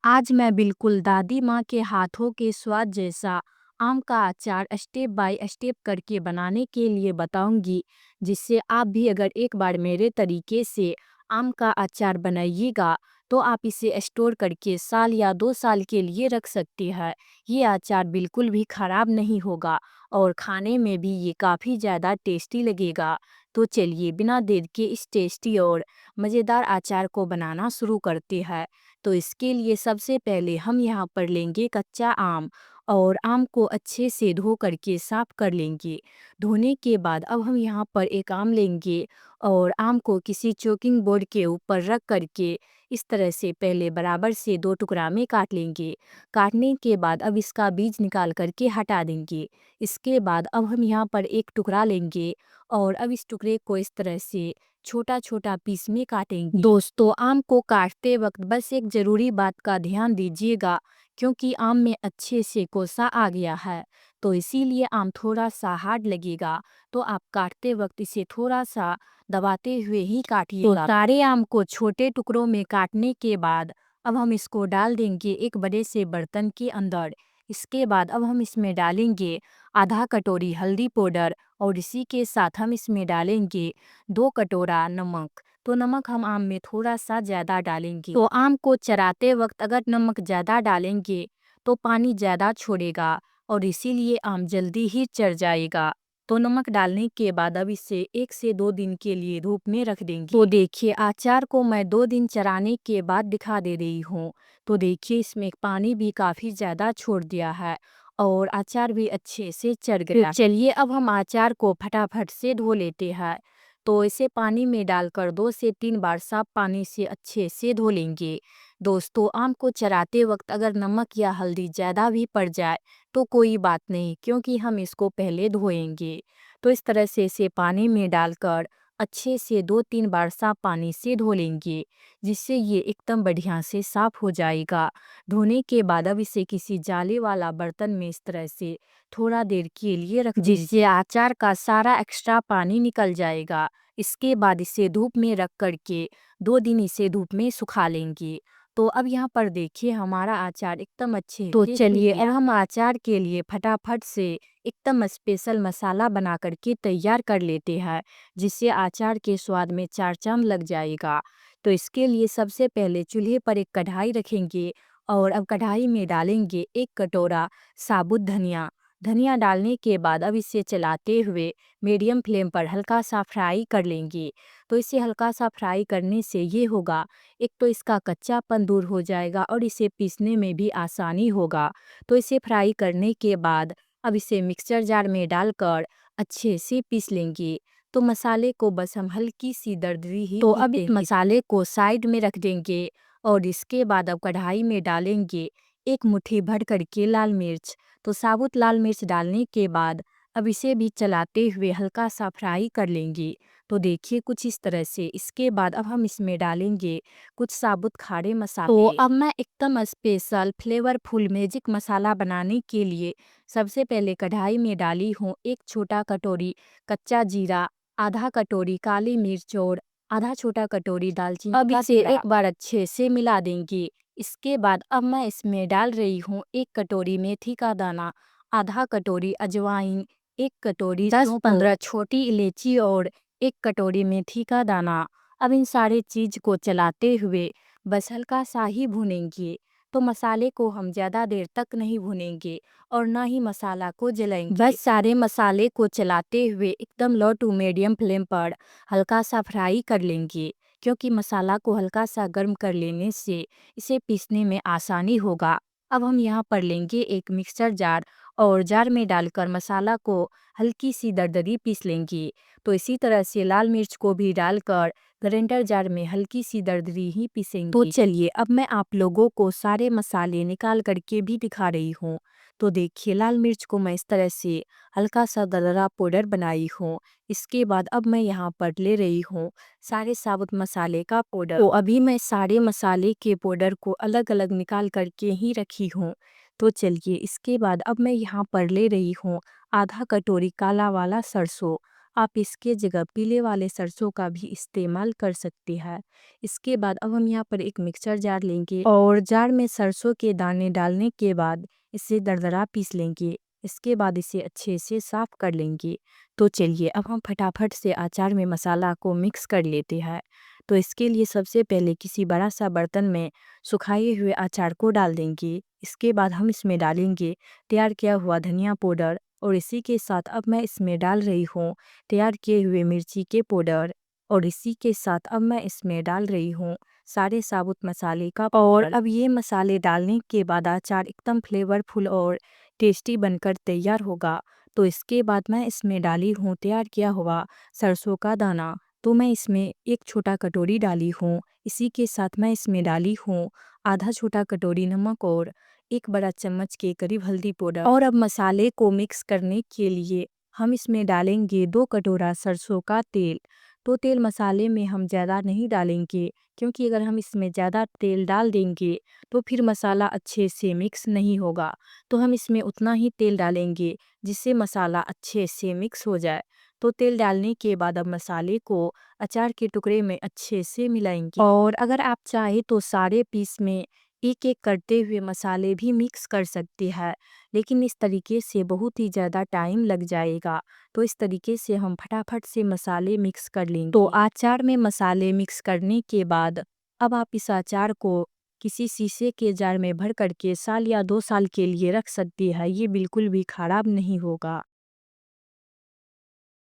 आज मैं बिल्कुल दादी माँ के हाथों के स्वाद जैसा आम का अचार स्टेप बाय स्टेप करके बनाने के लिए बताऊंगी, जिससे आप भी अगर एक बार मेरे तरीके से आम का अचार बनाइएगा तो आप इसे स्टोर करके साल या 2 साल के लिए रख सकते हैं। ये अचार बिल्कुल भी खराब नहीं होगा और खाने में भी ये काफ़ी ज़्यादा टेस्टी लगेगा। तो चलिए बिना देर के इस टेस्टी और मज़ेदार अचार को बनाना शुरू करते हैं। तो इसके लिए सबसे पहले हम यहाँ पर लेंगे कच्चा आम और आम को अच्छे से धो करके साफ कर लेंगे। धोने के बाद अब हम यहाँ पर एक आम लेंगे और आम को किसी चॉपिंग बोर्ड के ऊपर रख करके इस तरह से पहले बराबर से 2 टुकड़ा में काट लेंगे। काटने के बाद अब इसका बीज निकाल करके हटा देंगे। इसके बाद अब हम यहाँ पर एक टुकड़ा लेंगे और अब इस टुकड़े को इस तरह से छोटा छोटा पीस में काटेंगे। दोस्तों, आम को काटते वक्त बस एक ज़रूरी बात का ध्यान दीजिएगा, क्योंकि आम में अच्छे से कोसा आ गया है, तो इसीलिए आम थोड़ा सा हार्ड लगेगा। तो आप काटते वक्त इसे थोड़ा सा दबाते हुए ही काटिएगा। तो सारे आम को छोटे टुकड़ों में काटने के बाद अब हम इसको डाल देंगे एक बड़े से बर्तन के अंदर। इसके बाद अब हम इसमें डालेंगे आधा कटोरी हल्दी पाउडर और इसी के साथ हम इसमें डालेंगे 2 कटोरा नमक। तो नमक हम आम में थोड़ा सा ज़्यादा डालेंगे। तो आम को चराते वक्त अगर नमक ज़्यादा डालेंगे तो पानी ज़्यादा छोड़ेगा और इसीलिए आम जल्दी ही चर जाएगा। तो नमक डालने के बाद अब इसे 1 से 2 दिन के लिए धूप में रख देंगे। तो देखिए, अचार को मैं 2 दिन चराने के बाद दिखा दे रही हूँ। तो देखिए, इसमें पानी भी काफ़ी ज़्यादा छोड़ दिया है और अचार भी अच्छे से चर गया। चलिए अब हम अचार को फटाफट से धो लेते हैं। तो इसे पानी में डालकर 2 से 3 बार साफ पानी से अच्छे से धो लेंगे। दोस्तों, आम को चराते वक्त अगर नमक या हल्दी ज़्यादा भी पड़ जाए तो कोई बात नहीं, क्योंकि हम इसको पहले धोएंगे। तो इस तरह से इसे पानी में डालकर अच्छे से 2-3 बार साफ पानी से धो लेंगे, जिससे ये एकदम बढ़िया से साफ हो जाएगा। धोने के बाद अब इसे किसी जाली वाला बर्तन में इस तरह से थोड़ा देर के लिए रख देंगे, जिससे अचार का सारा एक्स्ट्रा पानी निकल जाएगा। इसके बाद इसे धूप में रख करके 2 दिन इसे धूप में सुखा लेंगे। तो अब यहाँ पर देखिए, हमारा अचार एकदम अच्छे तो से चलिए अब हम अचार के लिए फटाफट से एकदम स्पेशल मसाला बना करके तैयार कर लेते हैं, जिससे अचार के स्वाद में चार चांद लग जाएगा। तो इसके लिए सबसे पहले चूल्हे पर एक कढ़ाई रखेंगे और अब कढ़ाई में डालेंगे 1 कटोरा साबुत धनिया। धनिया डालने के बाद अब इसे चलाते हुए मीडियम फ्लेम पर हल्का सा फ्राई कर लेंगे। तो इसे हल्का सा फ्राई करने से ये होगा, एक तो इसका कच्चापन दूर हो जाएगा और इसे पीसने में भी आसानी होगा। तो इसे फ्राई करने के बाद अब इसे मिक्सचर जार में डालकर अच्छे से पीस लेंगे। तो मसाले को बस हम हल्की सी दरदरी ही तो अब इस मसाले को साइड में रख देंगे और इसके बाद अब कढ़ाई में डालेंगे 1 मुट्ठी भर करके लाल मिर्च। तो साबुत लाल मिर्च डालने के बाद अब इसे भी चलाते हुए हल्का सा फ्राई कर लेंगे। तो देखिए कुछ इस तरह से। इसके बाद अब हम इसमें डालेंगे कुछ साबुत खाड़े मसाले। तो अब मैं एकदम स्पेशल फ्लेवरफुल मैजिक मसाला बनाने के लिए सबसे पहले कढ़ाई में डाली हूँ 1 छोटा कटोरी कच्चा जीरा, आधा कटोरी काली मिर्च और आधा छोटा कटोरी दालचीनी। अब इसे एक बार अच्छे से मिला देंगे। इसके बाद अब मैं इसमें डाल रही हूँ 1 कटोरी मेथी का दाना, आधा कटोरी अजवाइन, 1 कटोरी 10-15 छोटी इलायची और 1 कटोरी मेथी का दाना। अब इन सारे चीज को चलाते हुए बस हल्का सा ही भूनेंगे। तो मसाले को हम ज़्यादा देर तक नहीं भूनेंगे और ना ही मसाला को जलाएंगे। बस सारे मसाले को चलाते हुए एकदम लो टू मीडियम फ्लेम पर हल्का सा फ्राई कर लेंगे, क्योंकि मसाला को हल्का सा गर्म कर लेने से इसे पीसने में आसानी होगा। अब हम यहाँ पर लेंगे एक मिक्सर जार और जार में डालकर मसाला को हल्की सी दरदरी पीस लेंगे। तो इसी तरह से लाल मिर्च को भी डालकर ग्राइंडर जार में हल्की सी दरदरी ही पीसेंगे। तो चलिए अब मैं आप लोगों को सारे मसाले निकाल करके भी दिखा रही हूँ। तो देखिए, लाल मिर्च को मैं इस तरह से हल्का सा दरदरा पाउडर बनाई हूँ। इसके बाद अब मैं यहाँ पर ले रही हूँ सारे साबुत मसाले का पाउडर। तो अभी मैं सारे मसाले के पाउडर को अलग अलग निकाल करके ही रखी हूँ। तो चलिए इसके बाद अब मैं यहाँ पर ले रही हूँ आधा कटोरी काला वाला सरसों, आप इसके जगह पीले वाले सरसों का भी इस्तेमाल कर सकते हैं। इसके बाद अब हम यहाँ पर एक मिक्सर जार लेंगे और जार में सरसों के दाने डालने के बाद इसे दरदरा पीस लेंगे। इसके बाद इसे अच्छे से साफ कर लेंगे। तो चलिए अब हम फटाफट से अचार में मसाला को मिक्स कर लेते हैं। तो इसके लिए सबसे पहले किसी बड़ा सा बर्तन में सुखाए हुए अचार को डाल देंगे। इसके बाद हम इसमें डालेंगे तैयार किया हुआ धनिया पाउडर और इसी के साथ अब मैं इसमें डाल रही हूँ तैयार किए हुए मिर्ची के पाउडर और इसी के साथ अब मैं इसमें डाल रही हूँ सारे साबुत मसाले का और अब ये मसाले डालने के बाद अचार एकदम फ्लेवरफुल और टेस्टी बनकर तैयार होगा। तो इसके बाद मैं इसमें डाली हूँ तैयार किया हुआ सरसों का दाना। तो मैं इसमें एक छोटा कटोरी डाली हूँ। इसी के साथ मैं इसमें डाली हूँ आधा छोटा कटोरी नमक और एक बड़ा चम्मच के करीब हल्दी पाउडर। और अब मसाले को मिक्स करने के लिए हम इसमें डालेंगे 2 कटोरा सरसों का तेल। तो तेल मसाले में हम ज़्यादा नहीं डालेंगे क्योंकि अगर हम इसमें ज़्यादा तेल डाल देंगे तो फिर मसाला अच्छे से मिक्स नहीं होगा। तो हम इसमें उतना ही तेल डालेंगे जिससे मसाला अच्छे से मिक्स हो जाए। तो तेल डालने के बाद अब मसाले को अचार के टुकड़े में अच्छे से मिलाएंगे और अगर आप चाहे तो सारे पीस में एक एक करते हुए मसाले भी मिक्स कर सकते हैं, लेकिन इस तरीके से बहुत ही ज़्यादा टाइम लग जाएगा। तो इस तरीके से हम फटाफट से मसाले मिक्स कर लेंगे। तो अचार में मसाले मिक्स करने के बाद अब आप इस अचार को किसी शीशे के जार में भर करके साल या 2 साल के लिए रख सकती है। ये बिल्कुल भी खराब नहीं होगा।